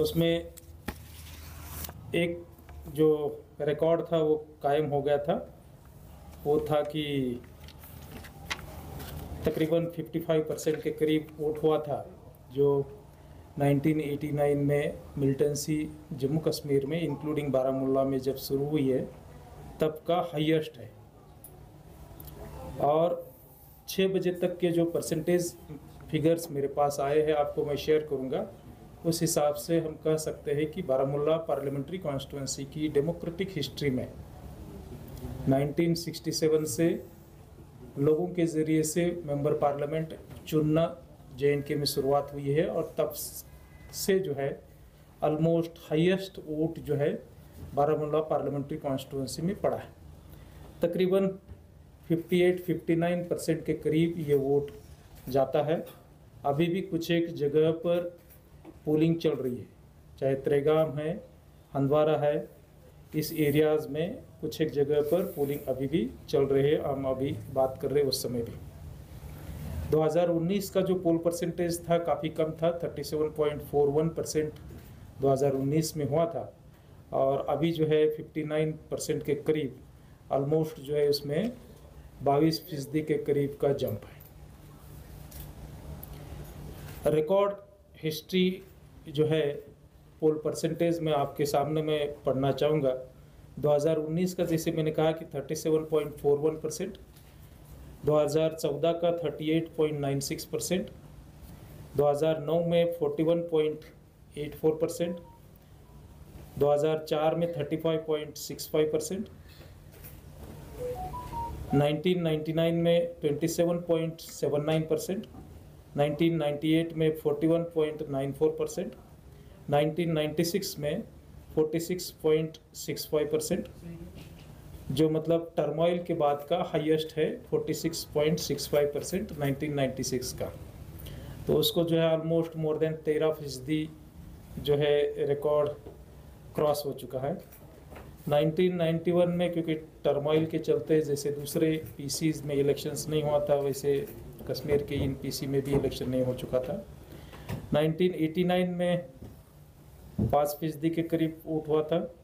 उसमें एक जो रिकॉर्ड था वो कायम हो गया था। वो था कि तकरीबन 55% के करीब वोट हुआ था, जो 1989 में मिलिटेंसी जम्मू कश्मीर में इंक्लूडिंग बारामूला में जब शुरू हुई है तब का हाईएस्ट है। और 6 बजे तक के जो परसेंटेज फिगर्स मेरे पास आए हैं आपको मैं शेयर करूंगा। उस हिसाब से हम कह सकते हैं कि बारामूला पार्लियामेंट्री कॉन्स्टिट्यूंसी की डेमोक्रेटिक हिस्ट्री में 1967 से लोगों के ज़रिए से मेंबर पार्लियामेंट चुनना JNK में शुरुआत हुई है और तब से जो है ऑलमोस्ट हाईएस्ट वोट जो है बारामूला पार्लियामेंट्री कॉन्स्टिट्यूंसी में पड़ा है। तकरीबन 58-59% के करीब ये वोट जाता है। अभी भी कुछ एक जगह पर पोलिंग चल रही है, चाहे त्रेगाम है, हंदवारा है, इस एरियाज़ में कुछ एक जगह पर पोलिंग अभी भी चल रही है। हम अभी बात कर रहे हैं उस समय भी 2019 का जो पोल परसेंटेज था काफ़ी कम था, 37.41% 2019 में हुआ था। और अभी जो है 59% के करीब ऑलमोस्ट जो है उसमें 22% के करीब का जंप है। रिकॉर्ड हिस्ट्री जो है पोल परसेंटेज में आपके सामने मैं पढ़ना चाहूँगा। 2019 का जैसे मैंने कहा कि 37.41%, 2014 का 38.96%, 2009 में 41.84%, 2004 में 35.65%, 1999 में 27.79%, 1998 में 41.94%, 1996 में 46.65%, जो मतलब टर्मोइल के बाद का हाईएस्ट है 46.65% 1996 का। तो उसको जो है ऑलमोस्ट मोर देन 13% जो है रिकॉर्ड क्रॉस हो चुका है। 1991 में क्योंकि टर्मोइल के चलते जैसे दूसरे पीसीज में इलेक्शंस नहीं हुआ था, वैसे कश्मीर के इन पीसी में भी इलेक्शन नहीं हो चुका था। 1989 में 5% के करीब वोट हुआ था।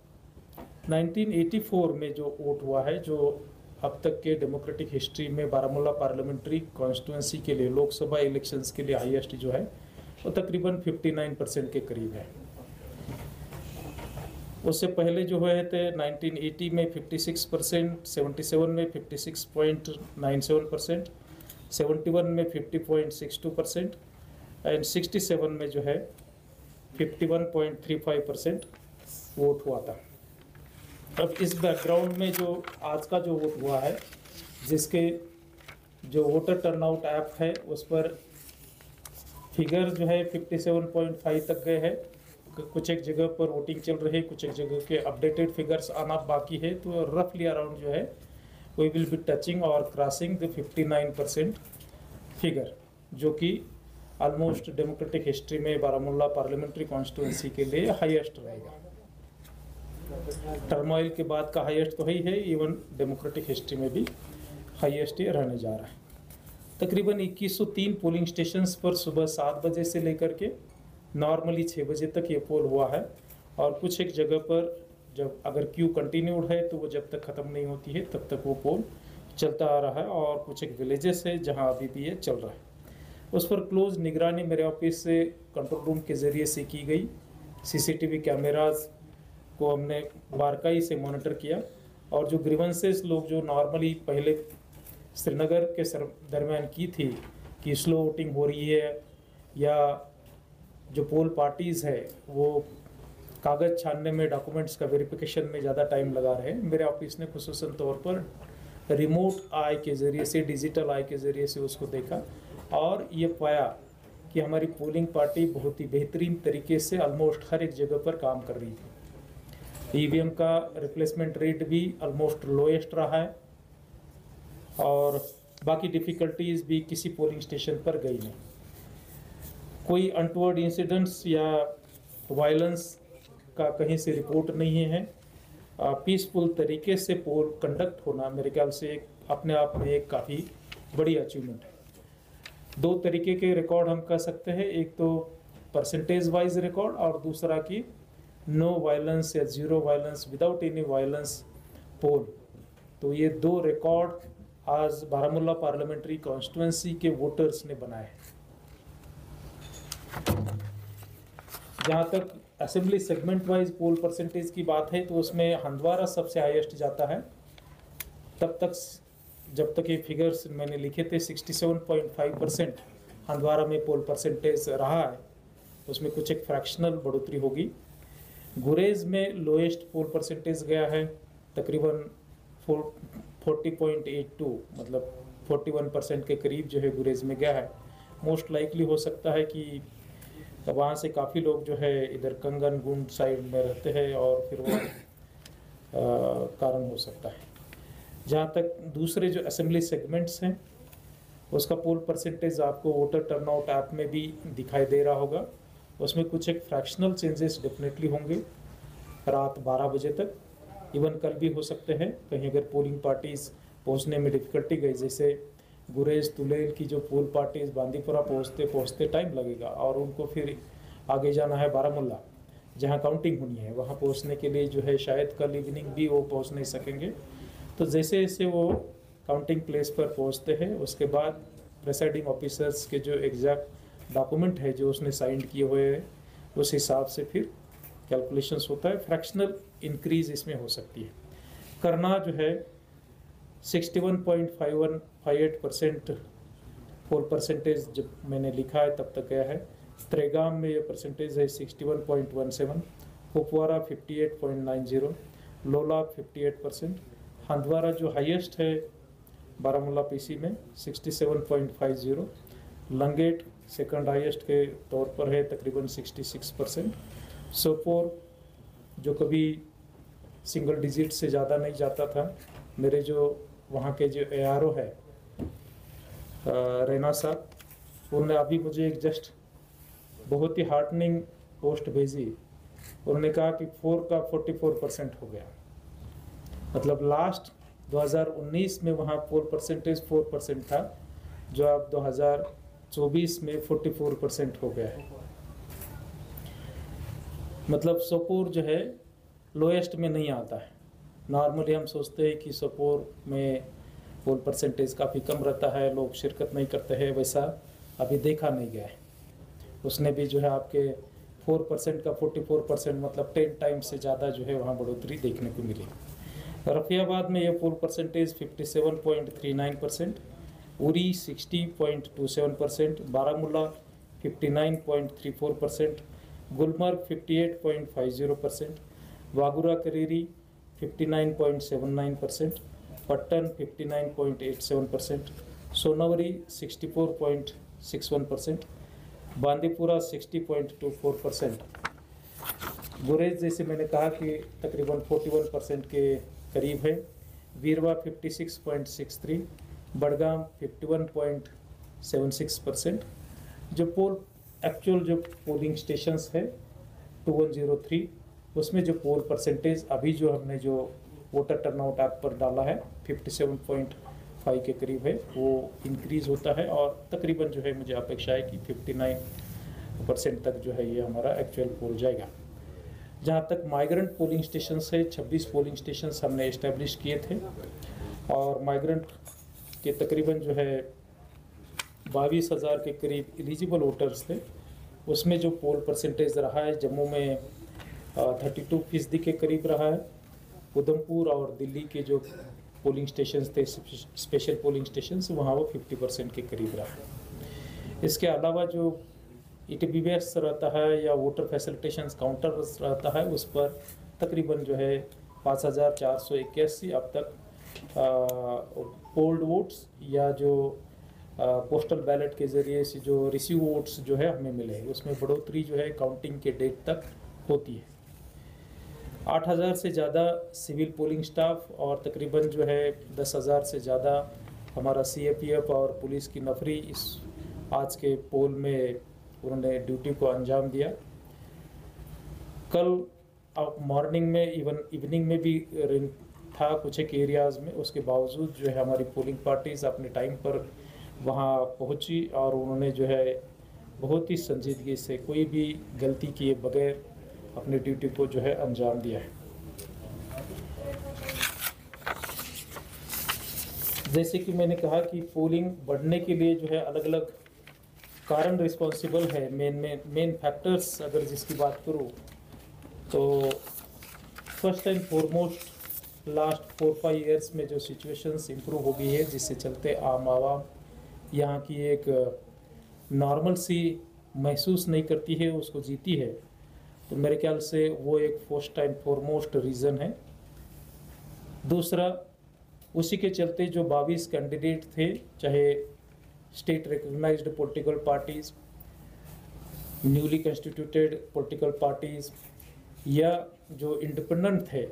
1984 में जो वोट हुआ है, जो अब तक के डेमोक्रेटिक हिस्ट्री में बारामूला पार्लियामेंट्री कॉन्स्टिट्यूंसी के लिए लोकसभा इलेक्शंस के लिए हाईएस्ट जो है वो तकरीबन 59% के करीब है। उससे पहले जो हुए थे 1980 में 56%, 77 में 56.97%, 71 में 50.62% एंड 67 में जो है 51.35% वोट हुआ था। अब इस बैकग्राउंड में जो आज का जो वोट हुआ है, जिसके जो वोटर टर्नआउट ऐप है उस पर फिगर जो है 57.5 तक गए हैं। कुछ एक जगह पर वोटिंग चल रही है, कुछ एक जगह के अपडेटेड फिगर्स आना बाकी है। तो रफली अराउंड जो है वी विल बी टचिंग और क्रॉसिंग द 59% फिगर, जो कि ऑलमोस्ट डेमोक्रेटिक हिस्ट्री में बारामूला पार्लियामेंट्री कॉन्स्टिट्यूंसी के लिए हाईएस्ट रहेगा। टर्मोइल के बाद का हाईएस्ट तो ही है, इवन डेमोक्रेटिक हिस्ट्री में भी हाईएस्ट ही रहने जा रहा है। तकरीबन 2103 पोलिंग स्टेशंस पर सुबह 7 बजे से लेकर के नॉर्मली 6 बजे तक ये पोल हुआ है। और कुछ एक जगह पर जब अगर क्यू कंटिन्यूड है तो वो जब तक ख़त्म नहीं होती है तब तक वो पोल चलता आ रहा है। और कुछ एक विलेजेस है जहां अभी भी ये चल रहा है। उस पर क्लोज निगरानी मेरे ऑफिस से कंट्रोल रूम के ज़रिए से की गई। CCTV कैमराज को हमने बारकाई से मॉनिटर किया। और जो ग्रीवेंसेस लोग जो नॉर्मली पहले श्रीनगर के दरमियान की थी कि स्लो वोटिंग हो रही है या जो पोल पार्टीज़ है वो कागज़ छानने में, डॉक्यूमेंट्स का वेरिफिकेशन में ज़्यादा टाइम लगा रहे हैं, मेरे ऑफिस ने खुसूसन तौर पर रिमोट आई के ज़रिए से, डिजिटल आई के ज़रिए से उसको देखा और ये पाया कि हमारी पोलिंग पार्टी बहुत ही बेहतरीन तरीके से ऑलमोस्ट हर एक जगह पर काम कर रही थी। EVM का रिप्लेसमेंट रेट भी ऑलमोस्ट लोएस्ट रहा है और बाकी डिफ़िकल्टीज़ भी किसी पोलिंग स्टेशन पर गई नहीं। कोई अनटवर्ड इंसिडेंट्स या वायलेंस का कहीं से रिपोर्ट नहीं है। पीसफुल तरीके से पोल कंडक्ट होना मेरे ख्याल से एक अपने आप में एक काफ़ी बड़ी अचीवमेंट है। 2 तरीके के रिकॉर्ड हम कह सकते हैं। एक तो परसेंटेज वाइज रिकॉर्ड और दूसरा की नो वायलेंस या zero violence without any violence poll. तो ये दो रिकॉर्ड आज बारामूला पार्लियामेंट्री कॉन्स्टिट्यूंसी के वोटर्स ने बनाए। जहाँ तक assembly segment wise poll percentage की बात है तो उसमें हंदवारा सबसे हाईएस्ट जाता है। तब तक जब तक ये फिगर्स मैंने लिखे थे 67.5% हंदवारा में पोल परसेंटेज रहा है, उसमें कुछ एक फ्रैक्शनल बढ़ोतरी होगी। गुरेज में लोएस्ट पोल परसेंटेज गया है तकरीबन 40.82, मतलब 41% के करीब जो है गुरेज में गया है। मोस्ट लाइकली हो सकता है कि वहाँ से काफ़ी लोग जो है इधर कंगन गुंड साइड में रहते हैं और फिर वो कारण हो सकता है। जहाँ तक दूसरे जो असेंबली सेगमेंट्स हैं उसका पोल परसेंटेज आपको वोटर टर्नआउट ऐप में भी दिखाई दे रहा होगा। उसमें कुछ एक फ्रैक्शनल चेंजेस डेफिनेटली होंगे रात 12 बजे तक। इवन कल भी हो सकते हैं कहीं अगर पोलिंग पार्टीज पहुंचने में डिफ़िकल्टी गई, जैसे गुरेज तुलेल की जो पोल पार्टीज बांदीपुरा पहुंचते टाइम लगेगा और उनको फिर आगे जाना है बारामूला जहां काउंटिंग होनी है, वहां पहुंचने के लिए जो है शायद कल इवनिंग भी वो पहुंच नहीं सकेंगे। तो जैसे जैसे वो काउंटिंग प्लेस पर पहुंचते हैं उसके बाद प्रेसाइडिंग ऑफिसर्स के जो एग्जैक्ट डॉक्यूमेंट है जो उसने साइन किए हुए हैं उस हिसाब से फिर कैलकुलेशंस होता है। फ्रैक्शनल इंक्रीज इसमें हो सकती है। करना जो है 61.58% पोल परसेंटेज जब मैंने लिखा है तब तक गया है। त्रेगाम में ये परसेंटेज है 61.17, कुपवारा 58.90, लोला 58%, हंदवारा जो हाईएस्ट है बारामूला पीसी में 67.50, लंगेट सेकंड हाईएस्ट के तौर पर है तकरीबन 66%, सोपोर जो कभी सिंगल डिजिट से ज़्यादा नहीं जाता था, मेरे जो वहाँ के जो ARO है रैना साहब, उन्होंने अभी मुझे एक जस्ट बहुत ही हार्टनिंग पोस्ट भेजी। उन्होंने कहा कि 4 का 44% हो गया। मतलब लास्ट 2019 में वहाँ पोल परसेंटेज 4% था, जो अब 2024 में 44% हो गया है। मतलब सोपोर जो है लोएस्ट में नहीं आता है। नॉर्मली हम सोचते हैं कि सोपोर में पोल परसेंटेज काफ़ी कम रहता है, लोग शिरकत नहीं करते हैं, वैसा अभी देखा नहीं गया है। उसने भी जो है आपके 4% का 44% मतलब 10 टाइम्स से ज़्यादा जो है वहाँ बढ़ोतरी देखने को मिली। रफियाबाद में ये पोल परसेंटेज 57.39%, उरी 60.27%, बारामूला 59.34%, गुलमर्ग 58.50%, वागुरा करेरी 59.79%, पट्टन 59.87%, सोनवरी 64.61%, बांदीपुरा 60.24%। गुरेज जैसे मैंने कहा कि तकरीबन 41% के करीब है। वीरवा 56.63, बड़गाम 51.76%। जो एक्चुअल जो पोलिंग स्टेशंस है 2103, उसमें जो पोल परसेंटेज अभी जो हमने जो वोटर टर्नआउट ऐप पर डाला है 57.5 के करीब है, वो इंक्रीज़ होता है और तकरीबन जो है मुझे अपेक्षा है कि 59% तक जो है ये हमारा एक्चुअल पोल जाएगा। जहाँ तक माइग्रेंट पोलिंग स्टेशंस है, 26 पोलिंग स्टेशंस हमने इस्टेब्लिश किए थे और माइग्रेंट के तकरीबन जो है 22,000 के करीब एलिजिबल वोटर्स थे। उसमें जो पोल परसेंटेज रहा है जम्मू में 32% के करीब रहा है। उधमपुर और दिल्ली के जो पोलिंग स्टेशंस थे, स्पेशल पोलिंग स्टेशंस, वहाँ वो 50% के करीब रहा है। इसके अलावा जो ETBS रहता है या वोटर फैसिलिटेशंस काउंटर रहता है, उस पर तकरीबन जो है 5,481 अब तक पोल्ड वोट्स या जो पोस्टल बैलेट के ज़रिए से जो रिसीव वोट्स जो है हमें मिले, उसमें बढ़ोतरी जो है काउंटिंग के डेट तक होती है। 8,000 से ज़्यादा सिविल पोलिंग स्टाफ और तकरीबन जो है 10,000 से ज़्यादा हमारा CAPF और पुलिस की नफरी इस आज के पोल में उन्होंने ड्यूटी को अंजाम दिया। कल मॉर्निंग में इवन इवनिंग में भी रेन था कुछ एक एरियाज़ में, उसके बावजूद जो है हमारी पोलिंग पार्टीज़ अपने टाइम पर वहाँ पहुँची और उन्होंने जो है बहुत ही संजीदगी से कोई भी गलती किए बगैर अपनी ड्यूटी को जो है अंजाम दिया है। जैसे कि मैंने कहा कि पोलिंग बढ़ने के लिए जो है अलग अलग कारण रिस्पॉन्सिबल है। मेन फैक्टर्स अगर जिसकी बात करूँ तो first and foremost last 4-5 years में जो सिचुएशंस इम्प्रूव हो गई है, जिससे चलते आम आवाम यहाँ की एक नॉर्मल सी महसूस नहीं करती है, उसको जीती है। तो मेरे ख्याल से वो एक फर्स्ट एंड फॉरमोस्ट रीज़न है। दूसरा, उसी के चलते जो 22 कैंडिडेट थे, चाहे state recognized political parties, newly constituted political parties या जो इंडिपेंडेंट थे,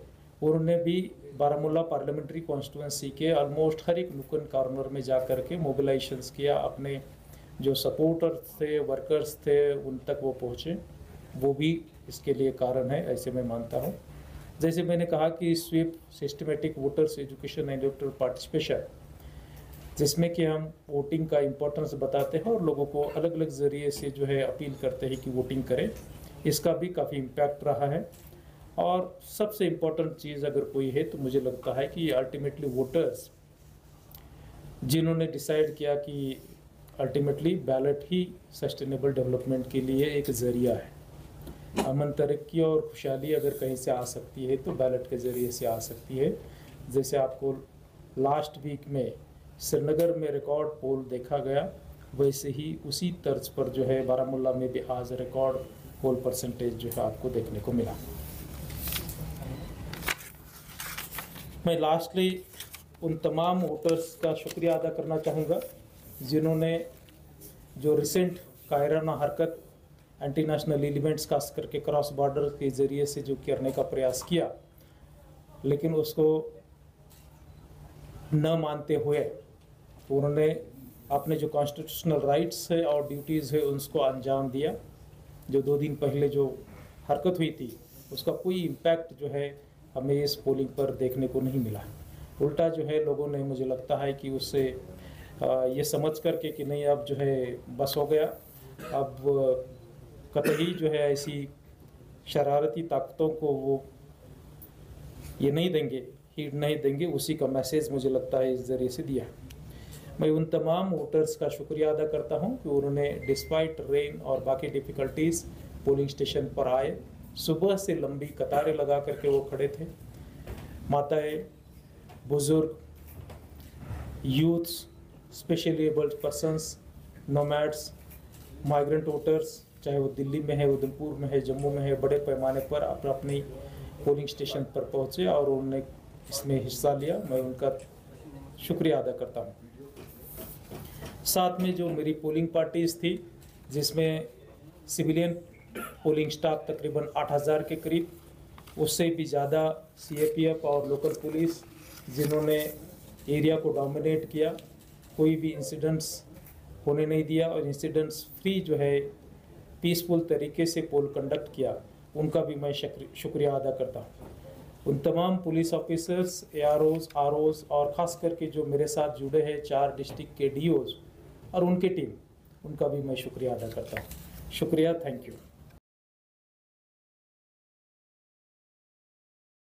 उन्होंने भी बारामूला पार्लियामेंट्री कॉन्स्टिट्यूंसी के ऑलमोस्ट हर एक नुकन कॉर्नर में जा कर के मोबिलाइजेशंस किया। अपने जो सपोर्टर्स थे, वर्कर्स थे, उन तक वो पहुँचे। वो भी इसके लिए कारण है, ऐसे मैं मानता हूँ। जैसे मैंने कहा कि स्वीप systematic voters education and electoral participation, जिसमें कि हम वोटिंग का इम्पोर्टेंस बताते हैं और लोगों को अलग अलग ज़रिए से जो है अपील करते हैं कि वोटिंग करें, इसका भी काफ़ी इम्पैक्ट रहा है। और सबसे इम्पोर्टेंट चीज़ अगर कोई है तो मुझे लगता है कि अल्टीमेटली वोटर्स जिन्होंने डिसाइड किया कि अल्टीमेटली बैलेट ही सस्टेनेबल डेवलपमेंट के लिए एक ज़रिया है। अमन, तरक्की और खुशहाली अगर कहीं से आ सकती है तो बैलेट के ज़रिए से आ सकती है। जैसे आपको लास्ट वीक में श्रीनगर में रिकॉर्ड पोल देखा गया, वैसे ही उसी तर्ज पर जो है बारामूला में भी आज रिकॉर्ड पोल परसेंटेज जो है आपको देखने को मिला। मैं लास्टली उन तमाम वोटर्स का शुक्रिया अदा करना चाहूँगा जिन्होंने जो रिसेंट कायराना हरकत एंटी नेशनल एलिमेंट्स खास करके क्रॉस बॉर्डर के ज़रिए से जो करने का प्रयास किया, लेकिन उसको न मानते हुए उन्होंने अपने जो कॉन्स्टिट्यूशनल राइट्स है और ड्यूटीज़ है उसको अंजाम दिया। जो 2 दिन पहले जो हरकत हुई थी उसका कोई इम्पैक्ट जो है हमें इस पोलिंग पर देखने को नहीं मिला। उल्टा जो है लोगों ने, मुझे लगता है कि उससे ये समझ करके कि नहीं अब जो है बस हो गया, अब कतई जो है ऐसी शरारती ताकतों को वो ये नहीं देंगे, हीड नहीं देंगे, उसी का मैसेज मुझे लगता है इस ज़रिए से दिया। मैं उन तमाम वोटर्स का शुक्रिया अदा करता हूं कि उन्होंने डिस्पाइट रेन और बाकी डिफ़िकल्टीज़ पोलिंग स्टेशन पर आए। सुबह से लंबी कतारें लगा करके वो खड़े थे। माताएं, बुज़ुर्ग, youths, specially abled persons, nomads, migrant voters, चाहे वो दिल्ली में है, उधमपुर में है, जम्मू में है, बड़े पैमाने पर अपनी पोलिंग स्टेशन पर पहुंचे और उन्होंने इसमें हिस्सा लिया। मैं उनका शुक्रिया अदा करता हूं। साथ में जो मेरी पोलिंग पार्टीज़ थी, जिसमें सिविलियन पोलिंग स्टाफ तकरीबन 8000 के करीब, उससे भी ज़्यादा CAPF और लोकल पुलिस, जिन्होंने एरिया को डोमिनेट किया, कोई भी इंसिडेंट्स होने नहीं दिया और इंसिडेंट्स फ्री जो है पीसफुल तरीके से पोल कंडक्ट किया, उनका भी मैं शुक्रिया अदा करता हूँ। उन तमाम पुलिस ऑफिसर्स, AROs, ROs और ख़ास करके जो मेरे साथ जुड़े हैं 4 डिस्ट्रिक्ट के DOs और उनके टीम, उनका भी मैं शुक्रिया अदा करता हूँ। शुक्रिया, थैंक यू।